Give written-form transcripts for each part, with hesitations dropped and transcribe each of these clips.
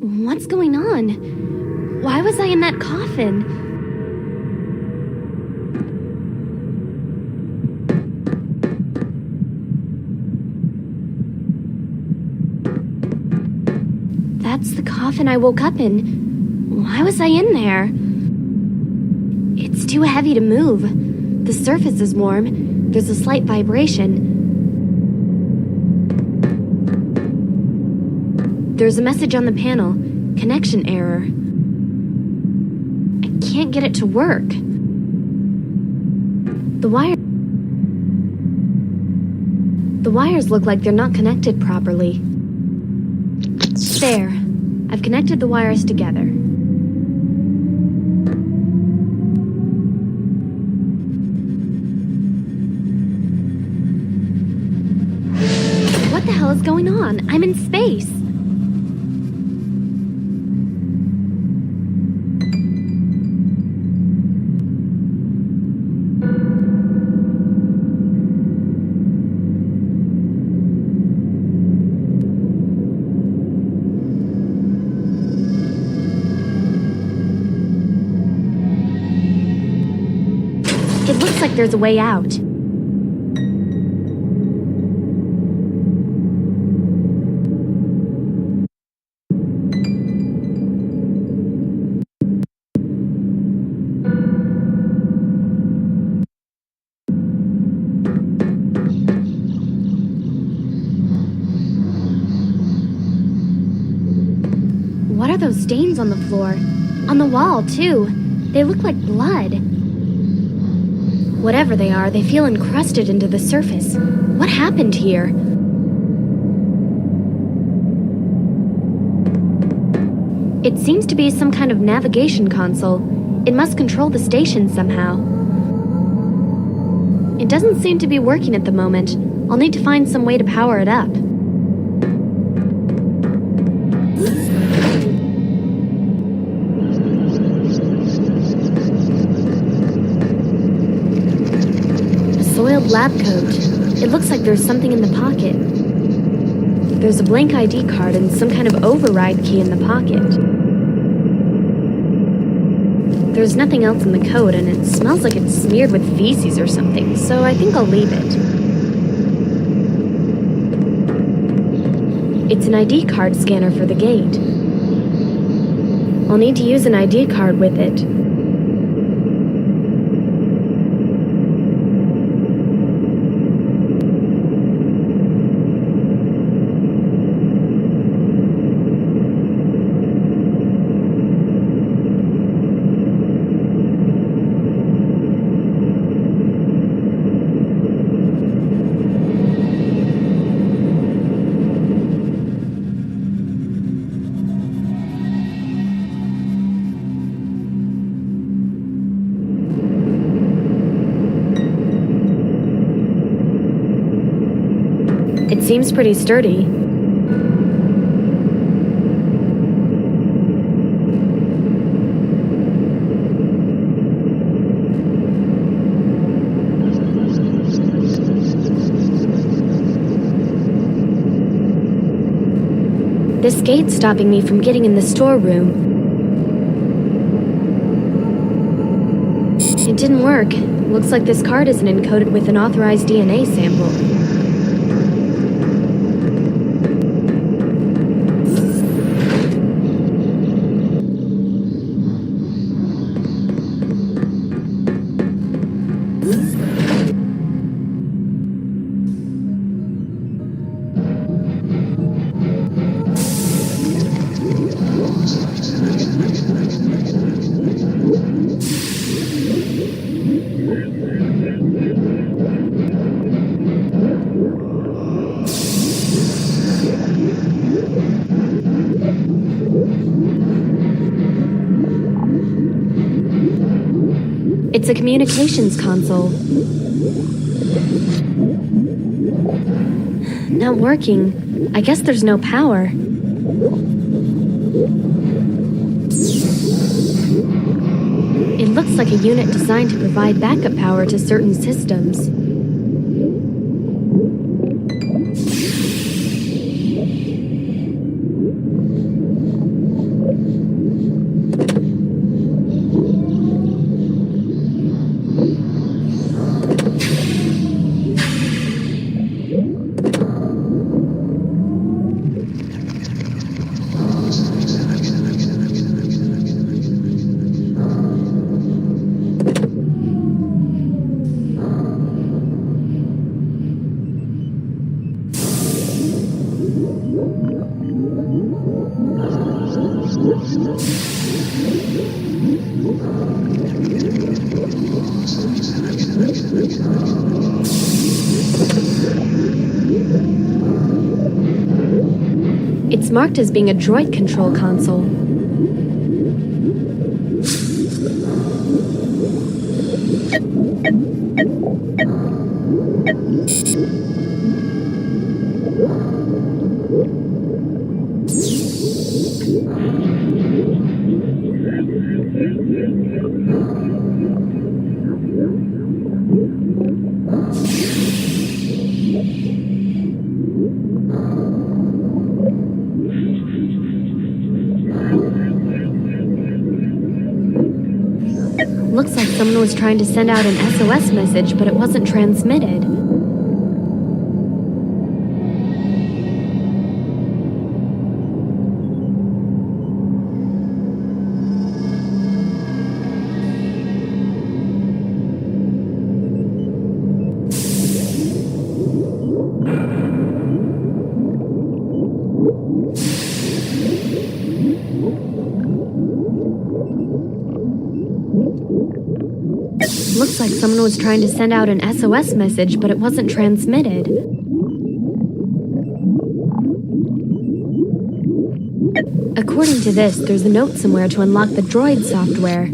What's going on? Why was I in that coffin? That's the coffin I woke up in. Why was I in there? It's too heavy to move. The surface is warm. There's a slight vibration. There's a message on the panel. Connection error. I can't get it to work. The wires look like they're not connected properly. There. I've connected the wires together. What the hell is going on? I'm in space. It looks like there's a way out. What are those stains on the floor? On the wall, too. They look like blood. Whatever they are, they feel encrusted into the surface. What happened here? It seems to be some kind of navigation console. It must control the station somehow. It doesn't seem to be working at the moment. I'll need to find some way to power it up. Soiled lab coat. It looks like there's something in the pocket. There's a blank ID card and some kind of override key in the pocket. There's nothing else in the code, and it smells like it's smeared with feces or something, so I think I'll leave it. It's an ID card scanner for the gate. I'll need to use an ID card with it. It seems pretty sturdy. This gate's stopping me from getting in the storeroom. It didn't work. Looks like this card isn't encoded with an authorized DNA sample. It's a communications console. Not working. I guess there's no power. It looks like a unit designed to provide backup power to certain systems. It's marked as being a droid control console. Looks like someone was trying to send out an SOS message, but it wasn't transmitted. Looks like someone was trying to send out an SOS message, but it wasn't transmitted. According to this, there's a note somewhere to unlock the droid software.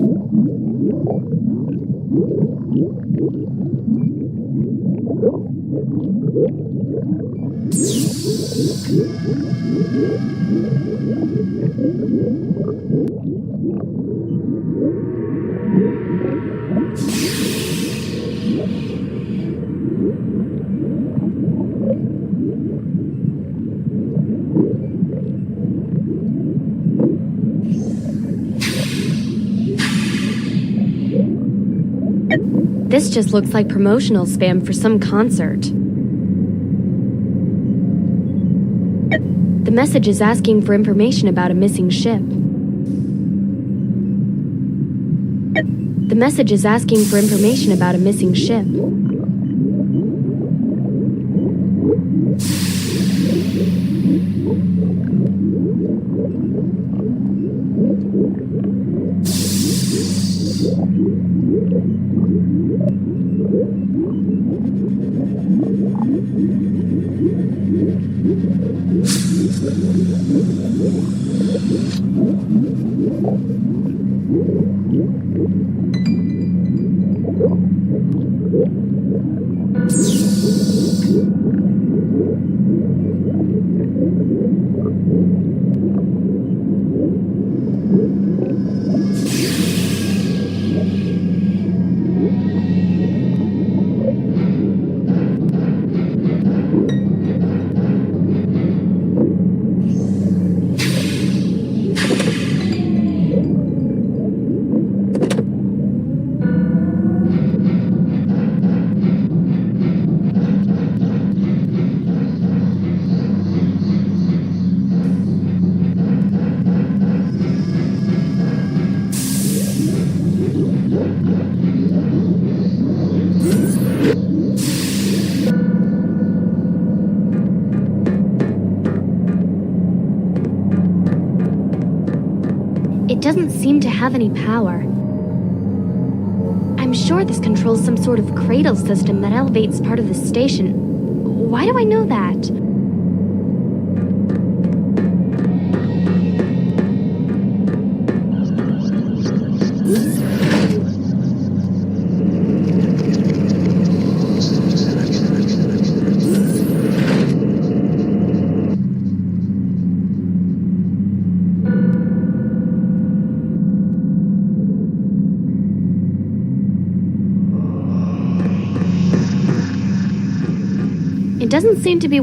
This just looks like promotional spam for some concert. The message is asking for information about a missing ship. The message is asking for information about a missing ship. It doesn't seem to have any power. I'm sure this controls some sort of cradle system that elevates part of the station. Why do I know that? It doesn't seem to be...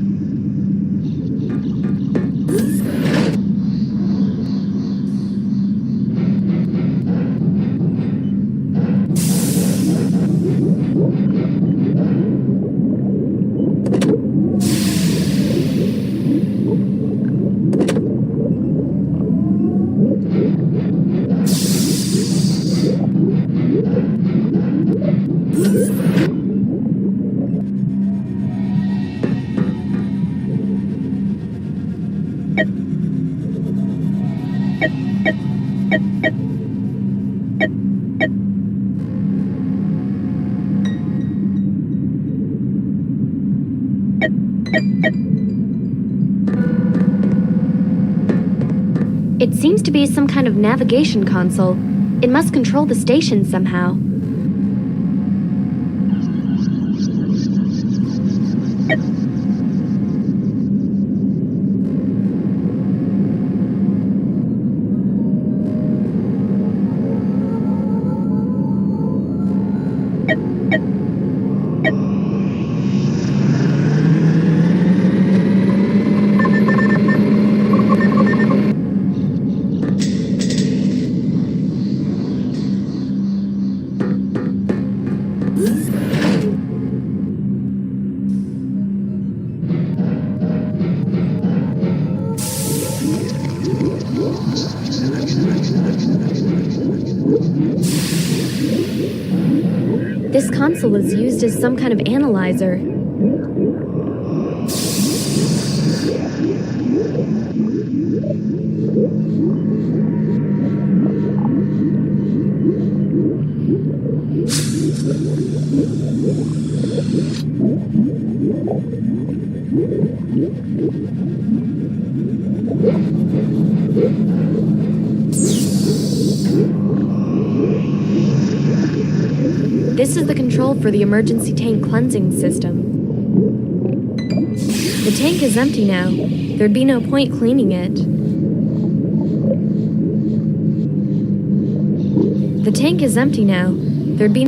It seems to be some kind of navigation console. It must control the station somehow. This console is used as some kind of analyzer. This is the control for the emergency tank cleansing system. The tank is empty now. There'd be no point cleaning it. The tank is empty now. There'd be...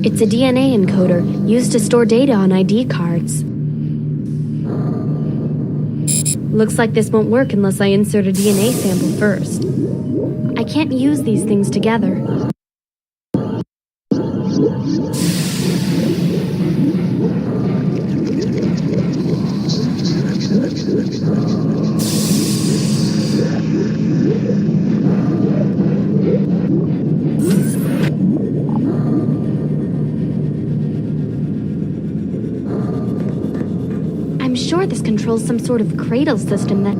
It's a DNA encoder used to store data on ID cards. Looks like this won't work unless I insert a DNA sample first. I can't use these things together. I'm sure this controls some sort of cradle system that...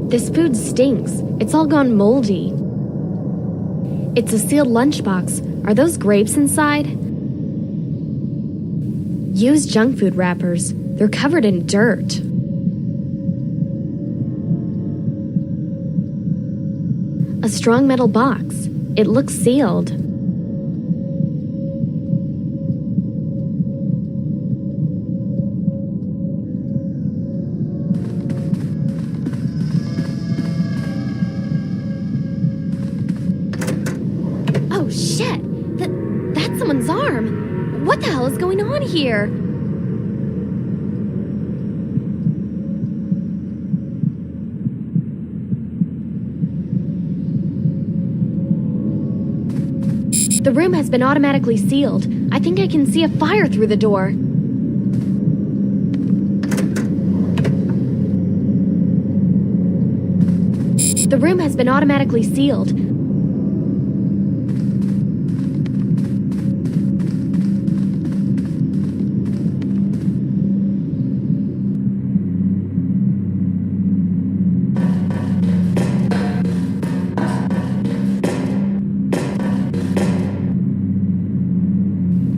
This food stinks. It's all gone moldy. It's a sealed lunchbox. Are those grapes inside? Used junk food wrappers. They're covered in dirt. A strong metal box. It looks sealed. Oh shit! That's someone's arm! What the hell is going on here? The room has been automatically sealed. I think I can see a fire through the door. The room has been automatically sealed.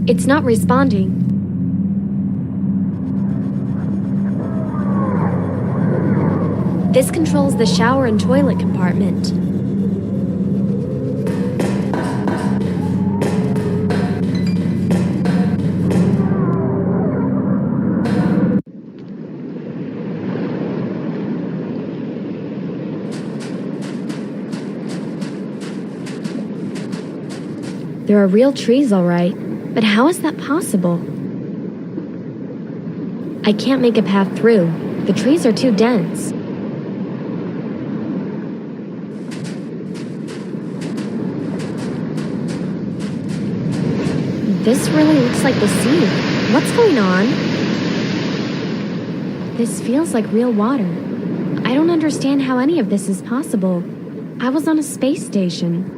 It's not responding. This controls the shower and toilet compartment. There are real trees, all right, but how is that possible? I can't make a path through. The trees are too dense. This really looks like the sea. What's going on? This feels like real water. I don't understand how any of this is possible. I was on a space station.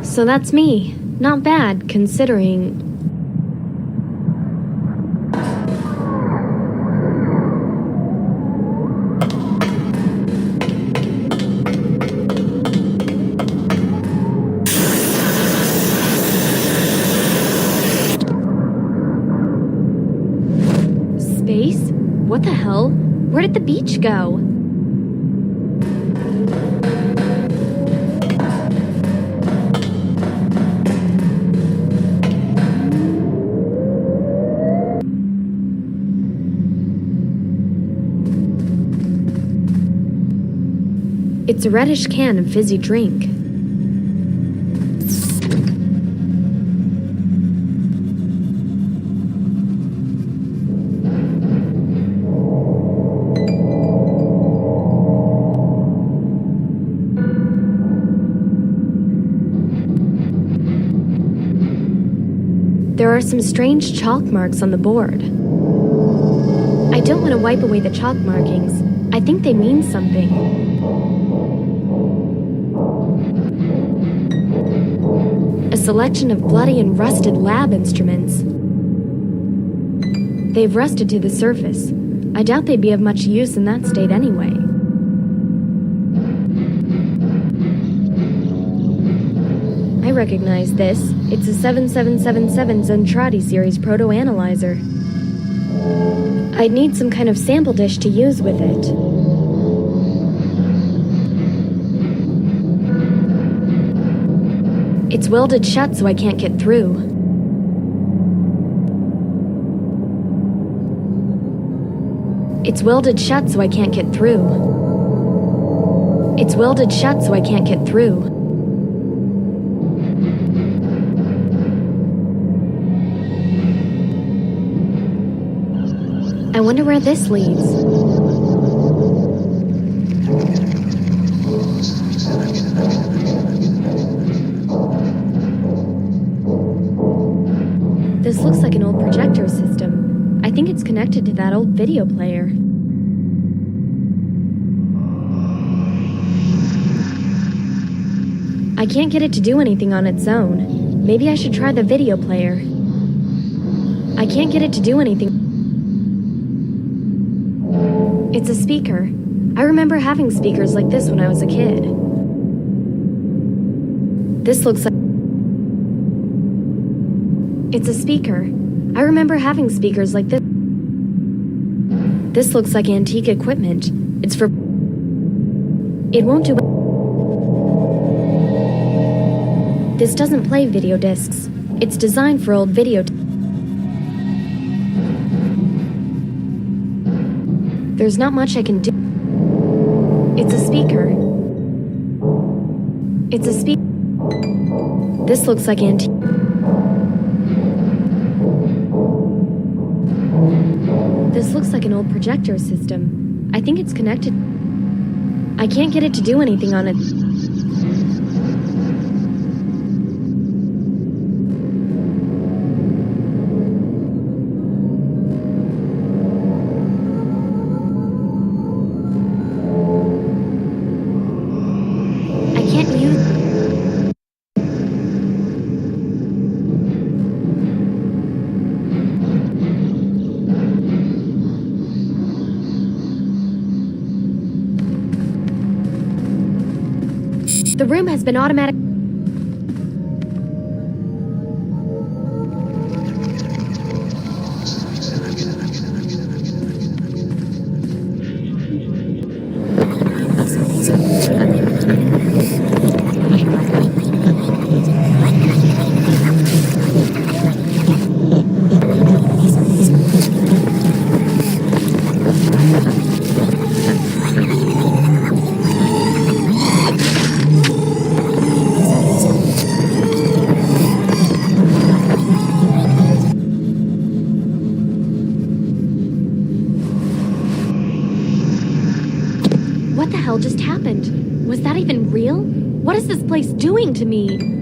So that's me. Not bad, considering... Space? What the hell? Where did the beach go? It's a reddish can of fizzy drink. There are some strange chalk marks on the board. I don't want to wipe away the chalk markings. I think they mean something. A selection of bloody and rusted lab instruments. They've rusted to the surface. I doubt they'd be of much use in that state anyway. I recognize this. It's a 7777 Zentradi series proto-analyzer. I'd need some kind of sample dish to use with it. It's welded shut so I can't get through. It's welded shut so I can't get through. It's welded shut so I can't get through. I wonder where this leads. This looks like an old projector system. I think it's connected to that old video player. I can't get it to do anything on its own. Maybe I should try the video player. I can't get it to do anything. It's a speaker. I remember having speakers like this when I was a kid. This looks like... It's a speaker. I remember having speakers like this. This looks like antique equipment. It's for... It won't do... This doesn't play video discs. It's designed for old video... There's not much I can do. It's a speaker. It's a speaker. This looks like antique... This looks like an old projector system. I think it's connected... I can't get it to do anything on it. I can't use... The room has been automatic... What the hell just happened? Was that even real? What is this place doing to me?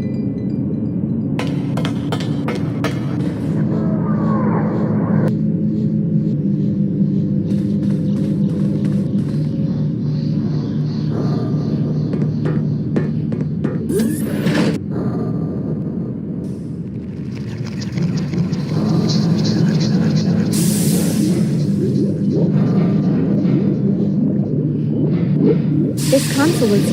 This console is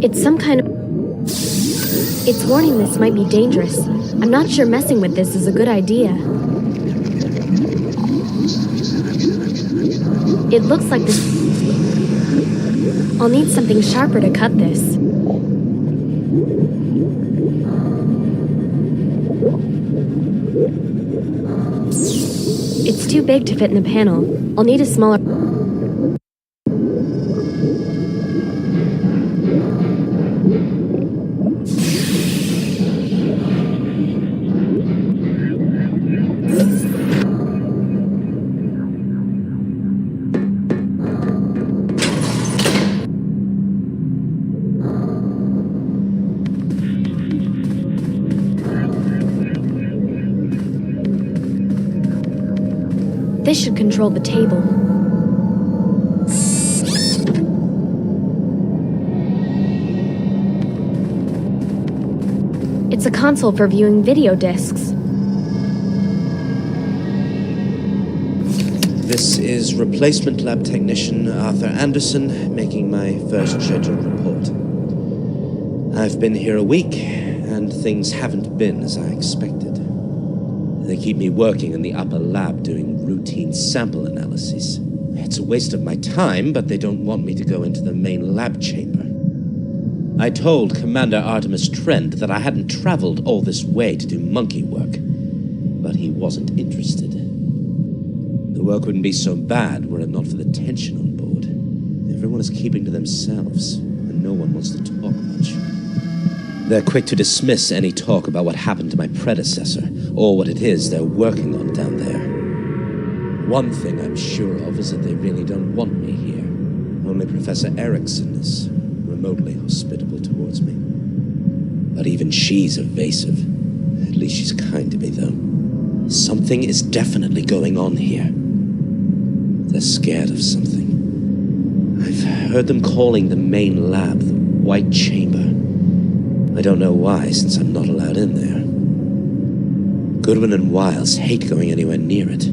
It's some kind of... It's warning this might be dangerous. I'm not sure messing with this is a good idea. It looks like this... I'll need something sharper to cut this. It's too big to fit in the panel. I'll need a smaller... This should control the table. It's a console for viewing video discs. This is replacement lab technician Arthur Anderson making my first scheduled report. I've been here a week, and things haven't been as I expected. They keep me working in the upper lab doing routine sample analyses. It's a waste of my time, but they don't want me to go into the main lab chamber. I told Commander Artemis Trend that I hadn't traveled all this way to do monkey work, but he wasn't interested. The work wouldn't be so bad were it not for the tension on board. Everyone is keeping to themselves, and no one wants to talk much. They're quick to dismiss any talk about what happened to my predecessor, or what it is they're working on down there. One thing I'm sure of is that they really don't want me here. Only Professor Erickson is remotely hospitable towards me. But even she's evasive. At least she's kind to me, though. Something is definitely going on here. They're scared of something. I've heard them calling the main lab the White Chamber. I don't know why, since I'm not allowed in there. Goodwin and Wiles hate going anywhere near it.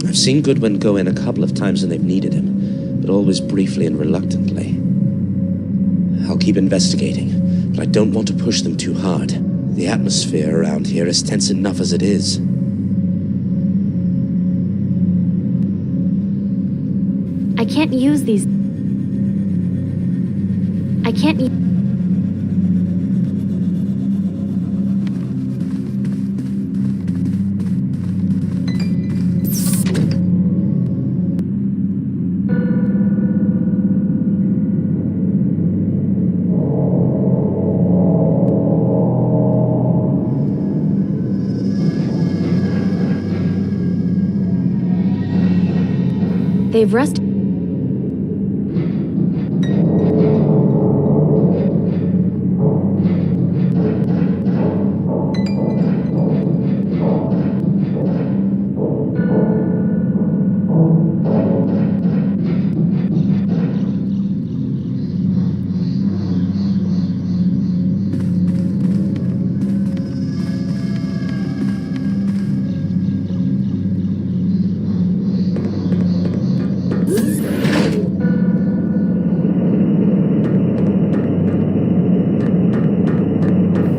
I've seen Goodwin go in a couple of times when they've needed him, but always briefly and reluctantly. I'll keep investigating, but I don't want to push them too hard. The atmosphere around here is tense enough as it is. I can't use these... I can't... They've rusted.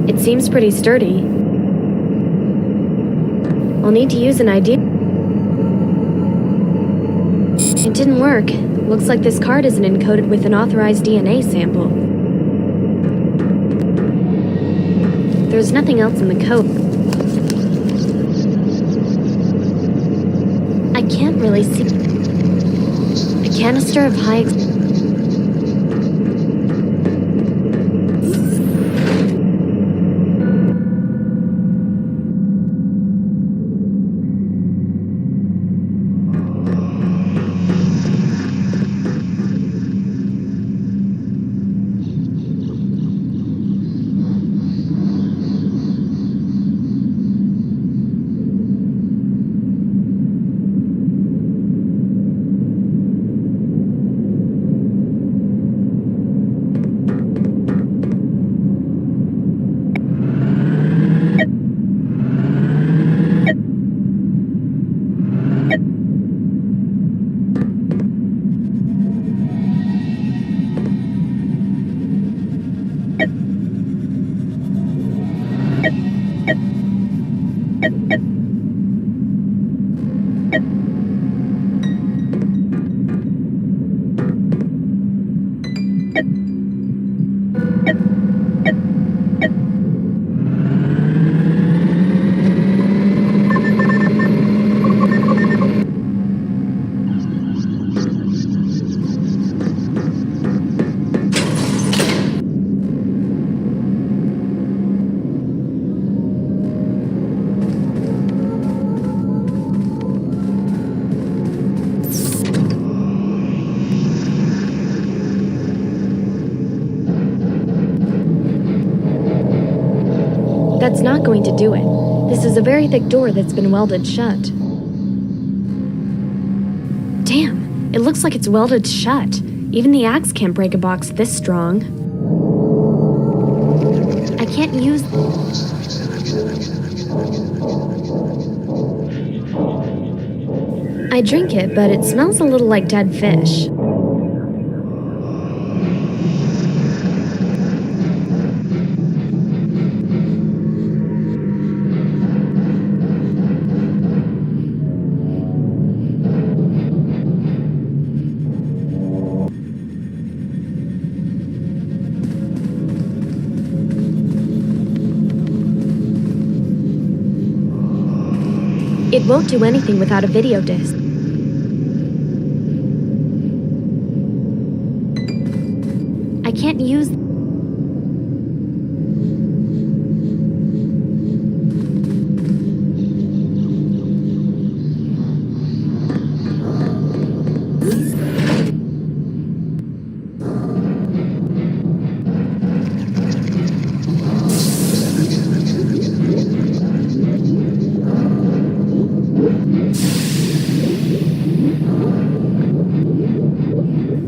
It seems pretty sturdy. I'll need to use an ID. It didn't work. Looks like this card isn't encoded with an authorized DNA sample. There's nothing else in the code. I can't really see. A canister of high. That's not going to do it. This is a very thick door that's been welded shut. Damn, it looks like it's welded shut. Even the axe can't break a box this strong. I can't use... I drink it, but it smells a little like dead fish. It won't do anything without a video disc. I can't use...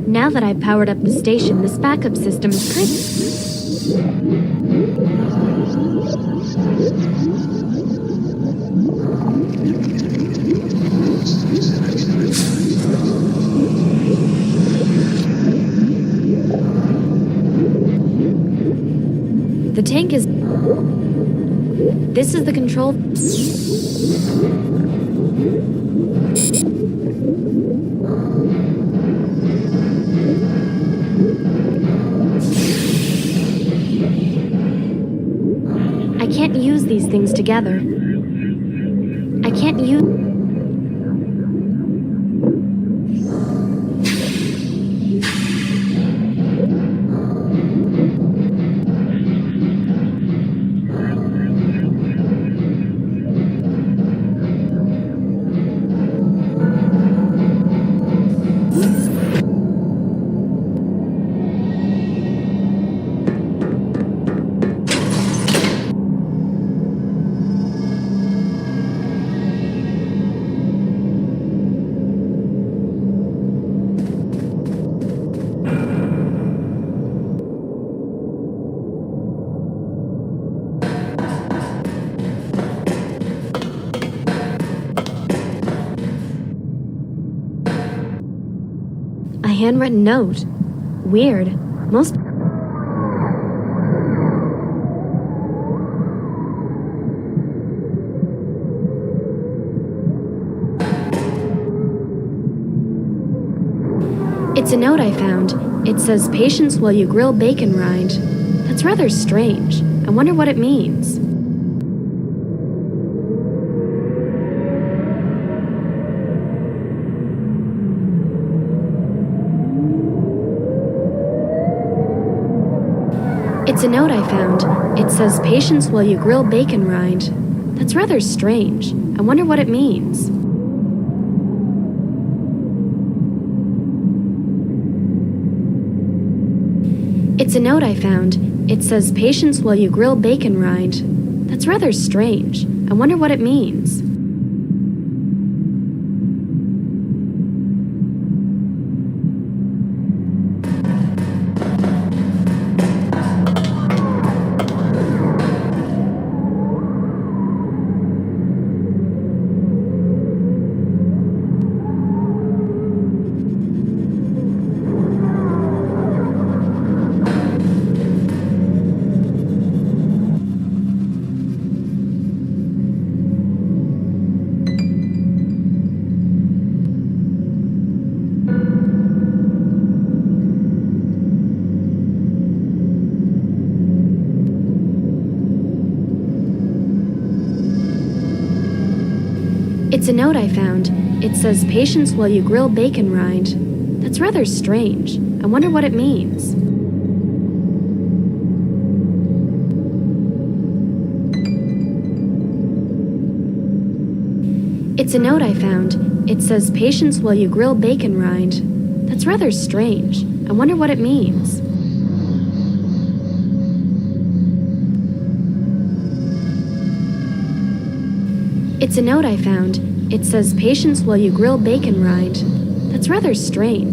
Now that I've powered up the station, this backup system is The tank is... This is the control... I can't use these things together. I can't use... handwritten note. Weird. Most... It's a note I found. It says, "Patience while you grill bacon rind." That's rather strange. I wonder what it means. It's a note I found. It says, "Patience while you grill bacon rind." That's rather strange. I wonder what it means. It's a note I found. It says, "Patience while you grill bacon rind." That's rather strange. I wonder what it means. It's a note I found. It says, "Patience while you grill bacon rind." That's rather strange. I wonder what it means. It's a note I found. It says, "Patience while you grill bacon rind." That's rather strange. I wonder what it means. It's a note I found. It says, "Patience while you grill bacon rind." That's rather strange.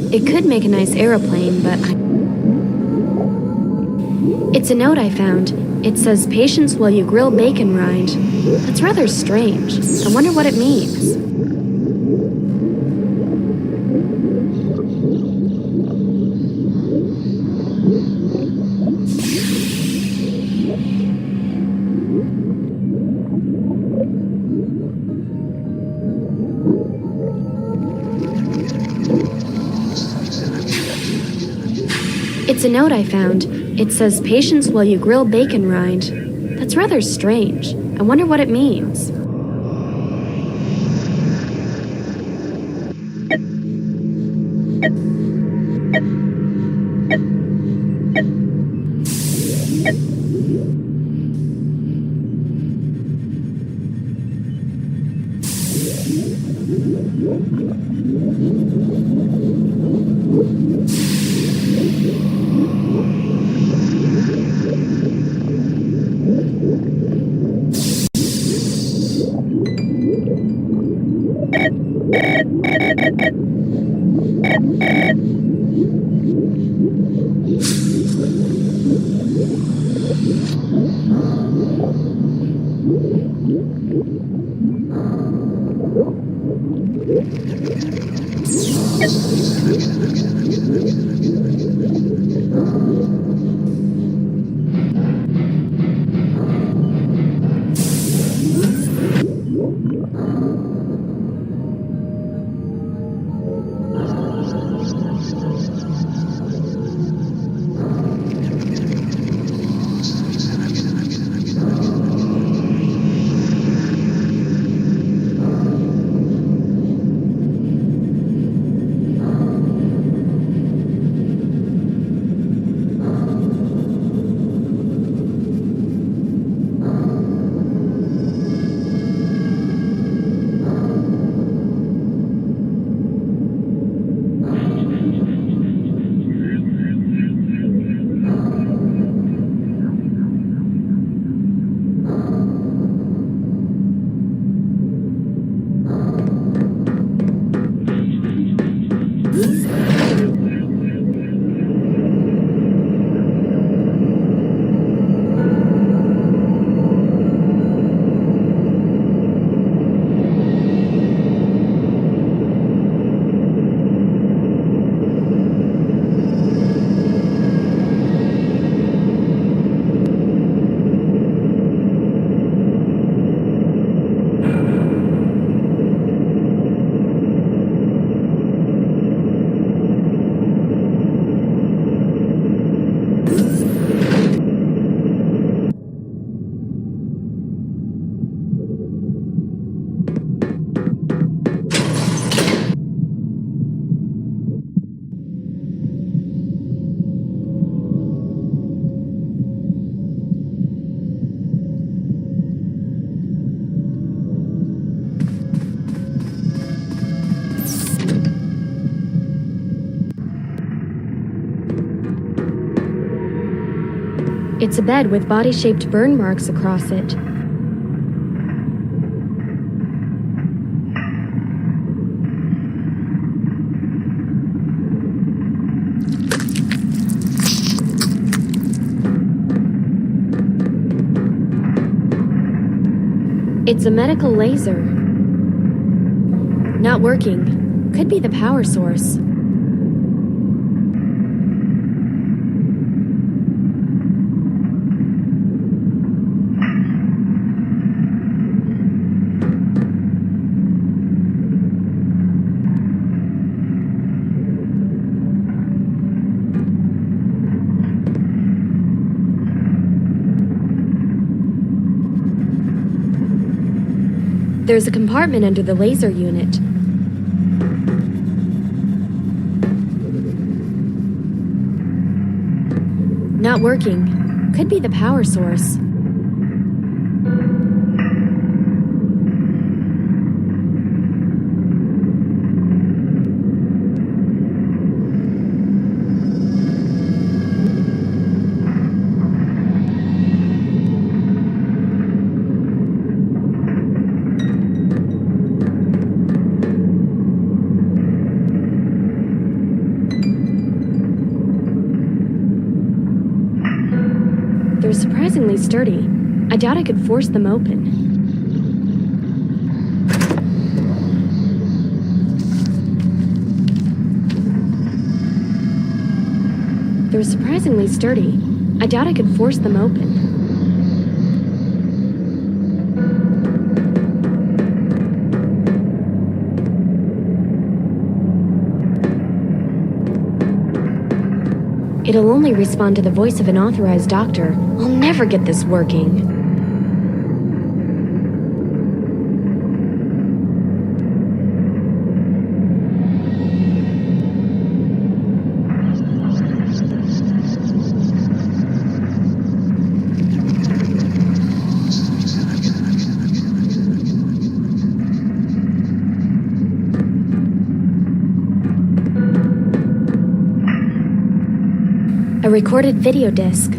It could make a nice aeroplane, but It's a note I found. It says, "Patience while you grill bacon rind." That's rather strange. I wonder what it means. It's a note I found. It says, "Patience while you grill bacon rind." That's rather strange. I wonder what it means. It's a bed with body-shaped burn marks across it. It's a medical laser. Not working. Could be the power source. There's a compartment under the laser unit. Not working. Could be the power source. They're surprisingly sturdy. I doubt I could force them open. They're surprisingly sturdy. I doubt I could force them open. It'll only respond to the voice of an authorized doctor. I'll never get this working. A recorded video disc.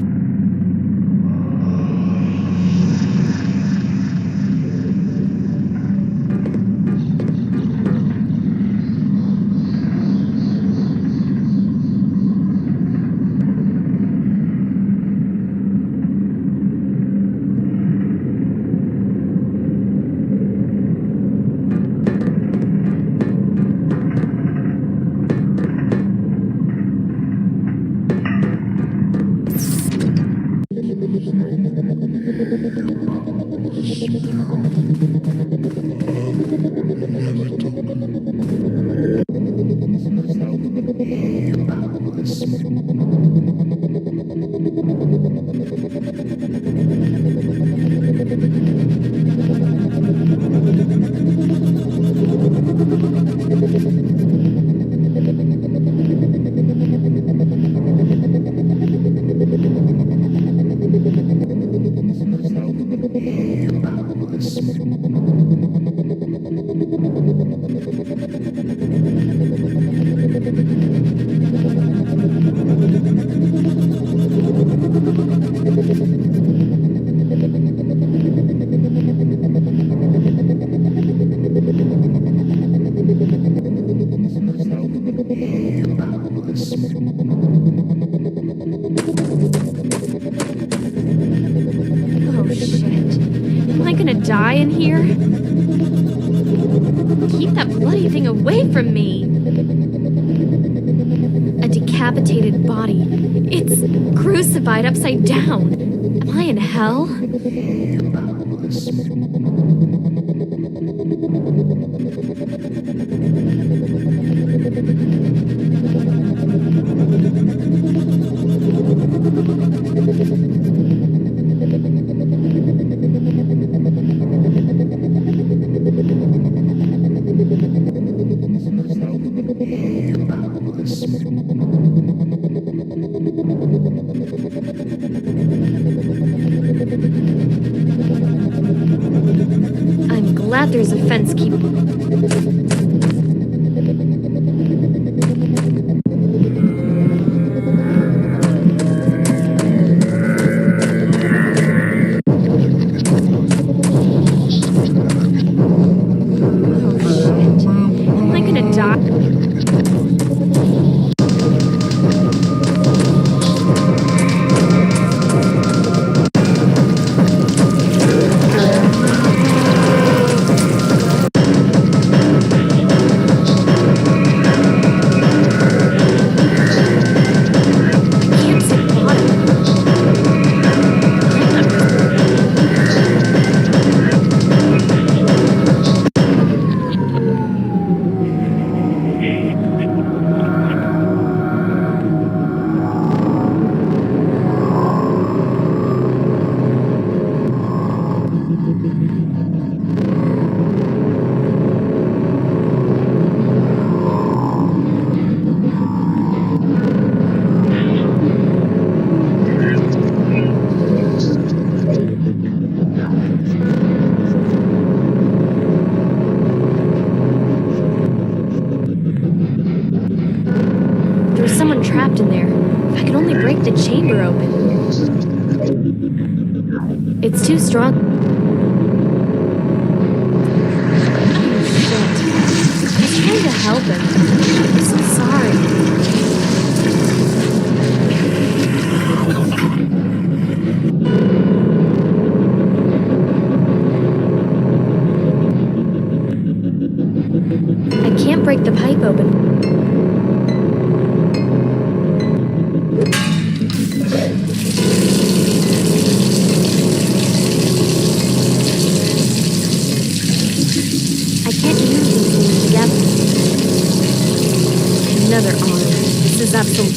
Oh shit. Am I gonna die in here? Keep that bloody thing away from me! A decapitated body. It's crucified upside down. Am I in hell? I'm glad there's a fence keep. Oh shit. Am I gonna die? There's someone trapped in there. If I could only break the chamber open. It's too strong. Oh shit. I was trying to help him. I'm so sorry. I can't break the pipe open. I can't use these things together. Another arm. This is absolute.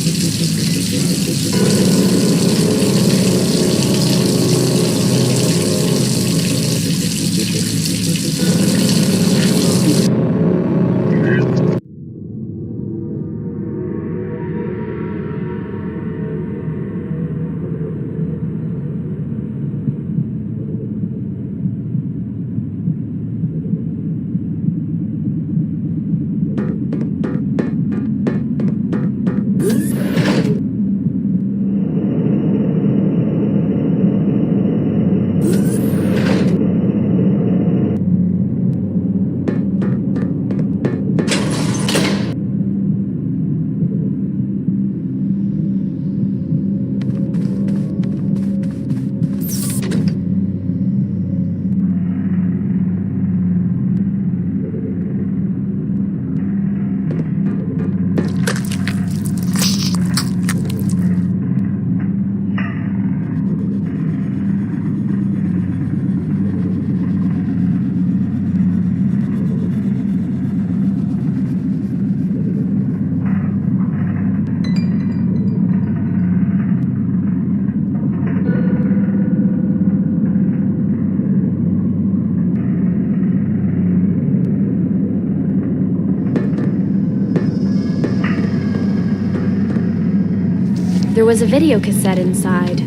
There was a video cassette inside.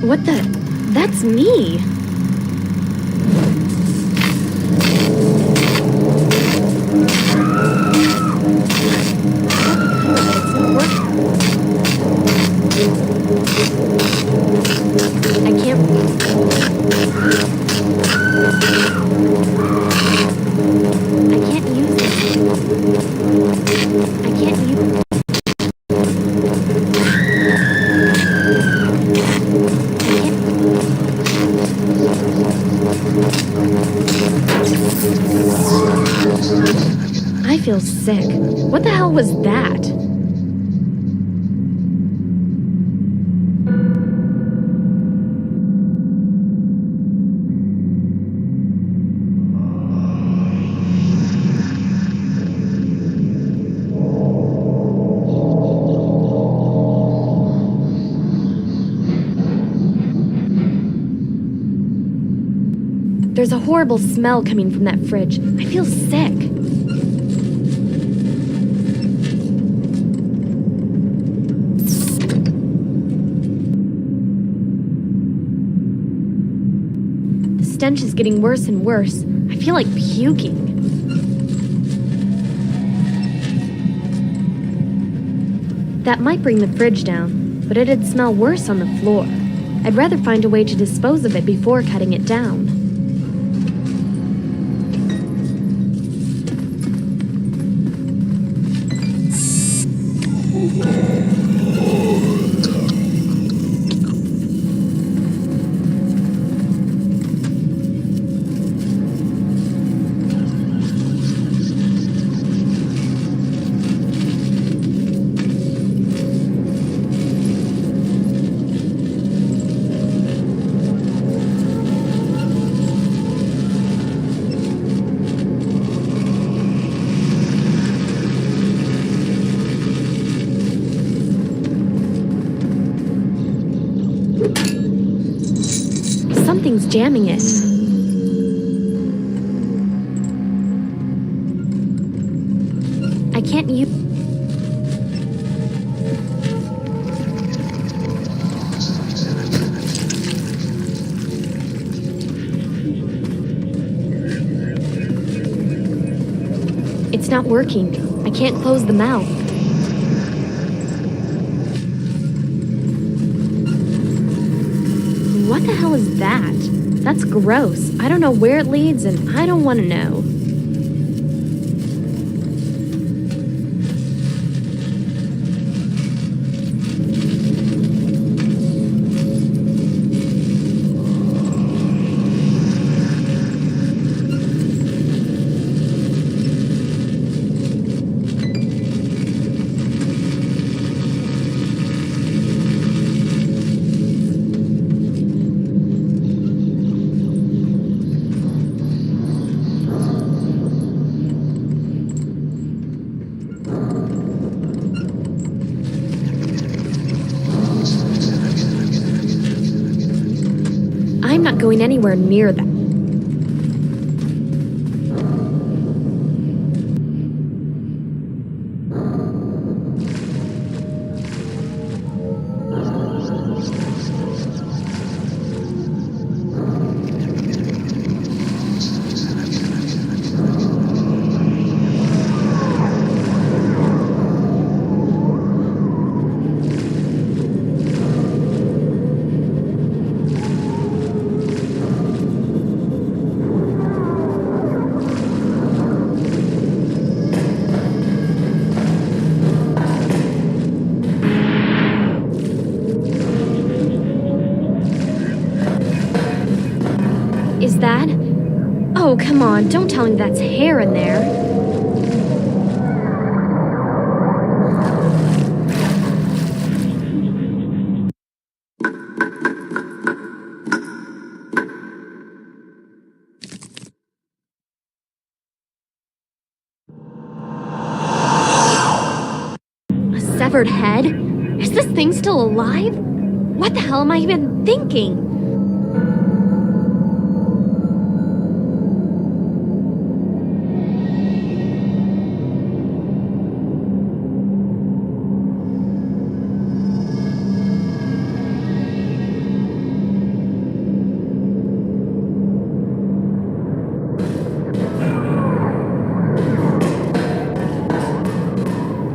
What the? That's me! I can't... I can't use it. I can't use it. I feel sick. What the hell was that? There's a horrible smell coming from that fridge. I feel sick. The stench is getting worse and worse. I feel like puking. That might bring the fridge down, but it'd smell worse on the floor. I'd rather find a way to dispose of it before cutting it down. Something's jamming it. I can't use... It's not working. I can't close the mouth. What the hell is that? That's gross. I don't know where it leads, and I don't want to know. I'm not going anywhere near that. Come on, don't tell me that's hair in there. A severed head? Is this thing still alive? What the hell am I even thinking?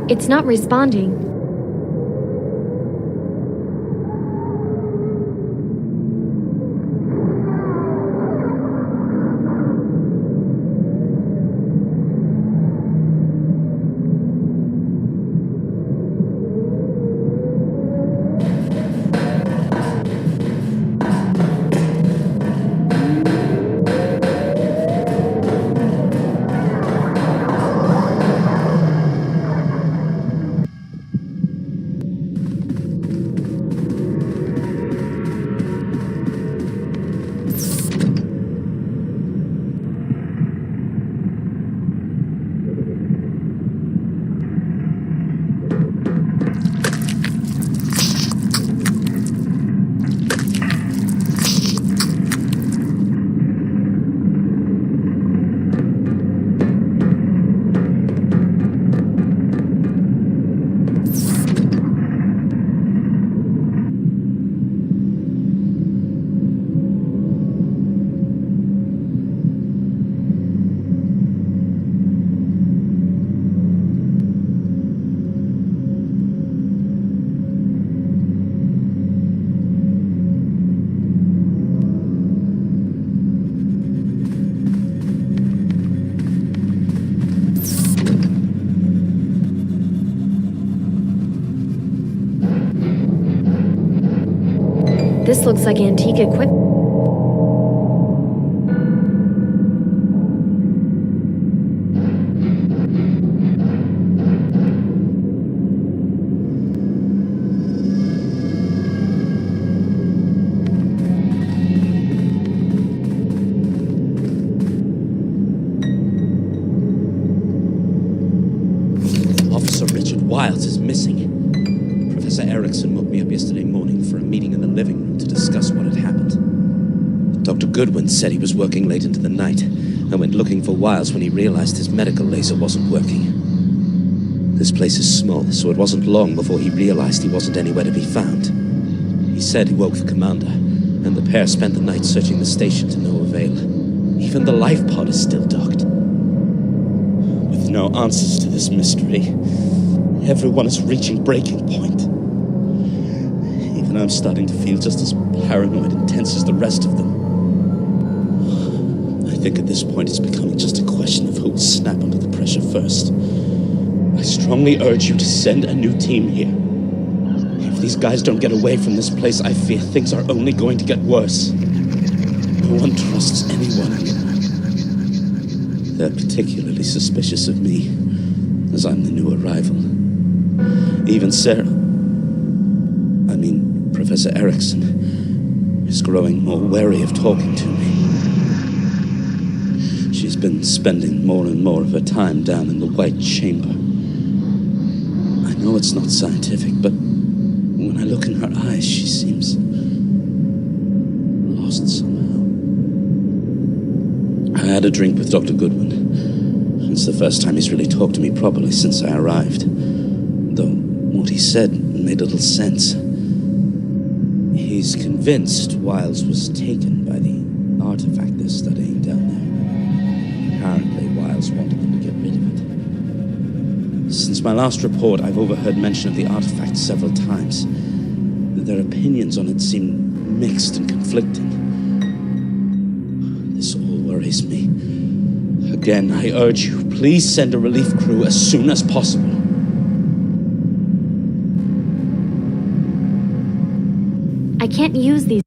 It's not responding. This looks like antique equipment. Officer Richard Wiles is missing. Professor Erickson woke me up yesterday morning for a meeting in the living room to discuss what had happened. Dr. Goodwin said he was working late into the night and went looking for Wiles when he realized his medical laser wasn't working. This place is small, so it wasn't long before he realized he wasn't anywhere to be found. He said he woke the commander, and the pair spent the night searching the station to no avail. Even the life pod is still docked. With no answers to this mystery, everyone is reaching breaking point. Even I'm starting to feel just as paranoid and tense as the rest of them. I think at this point it's becoming just a question of who will snap under the pressure first. I strongly urge you to send a new team here. If these guys don't get away from this place, I fear things are only going to get worse. No one trusts anyone anymore. They're particularly suspicious of me, as I'm the new arrival. Even Sarah, Professor Erickson, is growing more wary of talking to me. She's been spending more and more of her time down in the White Chamber. I know it's not scientific, but when I look in her eyes, she seems lost somehow. I had a drink with Dr. Goodwin. It's the first time he's really talked to me properly since I arrived. Though what he said made little sense. He's convinced Wiles was taken by the artifact they're studying down there. Apparently, Wiles wanted them to get rid of it. Since my last report, I've overheard mention of the artifact several times. Their opinions on it seem mixed and conflicting. This all worries me. Again, I urge you, please send a relief crew as soon as possible. I can't use these.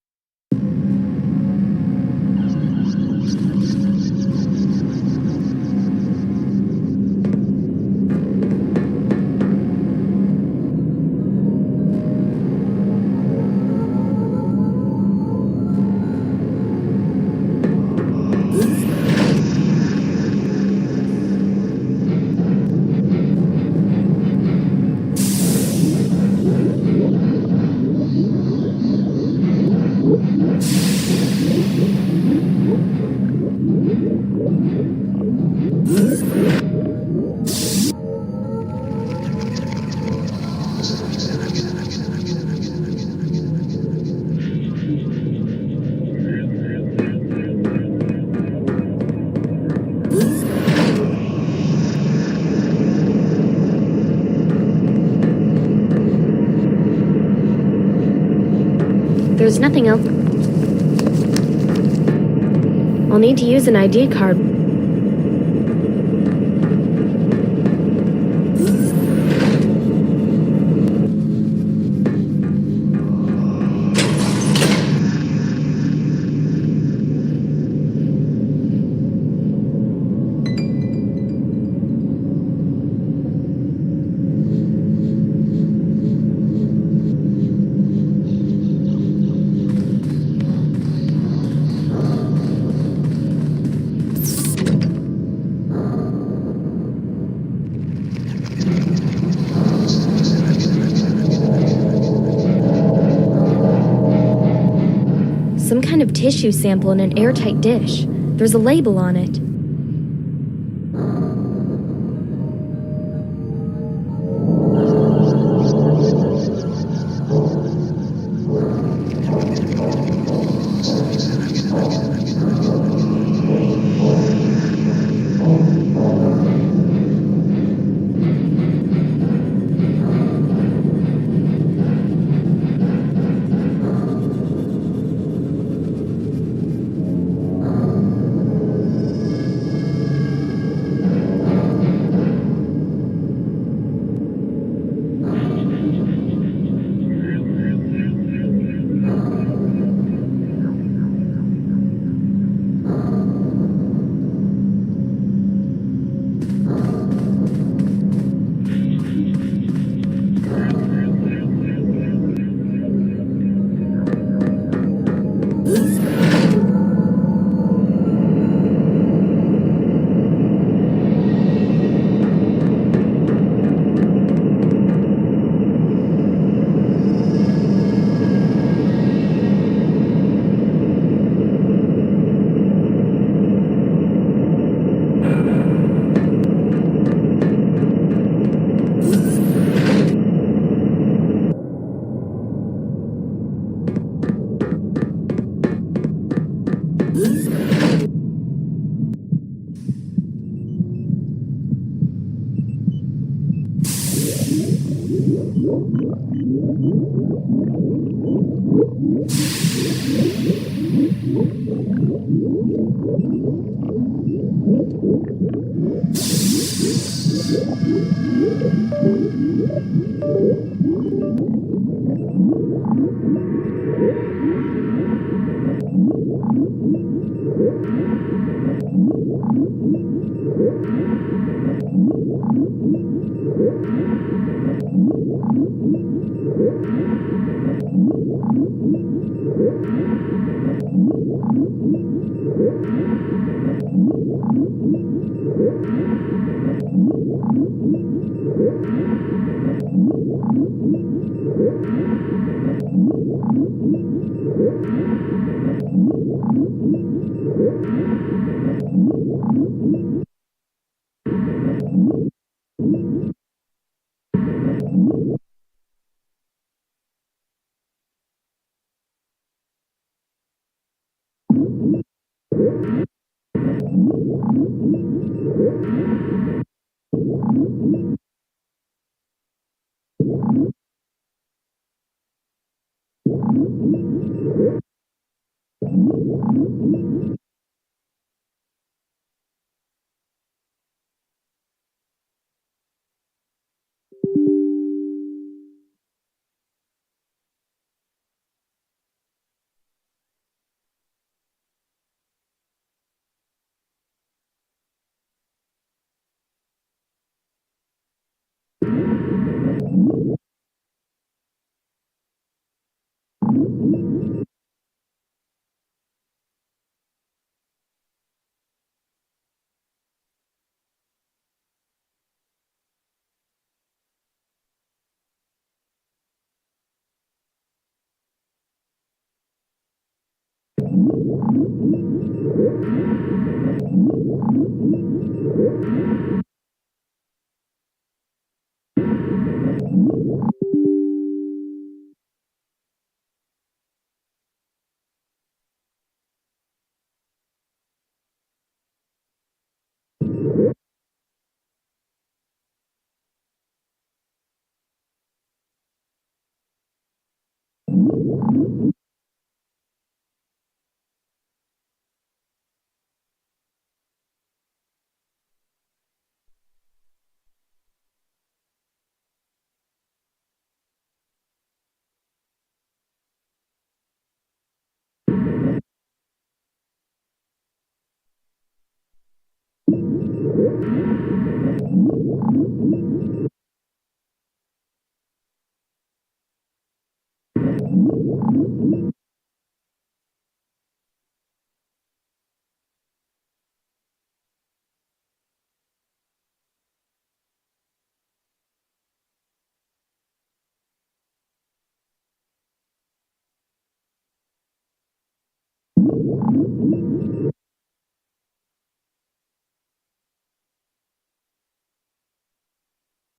There's nothing else. I'll need to use an ID card. Some kind of tissue sample in an airtight dish. There's a label on it.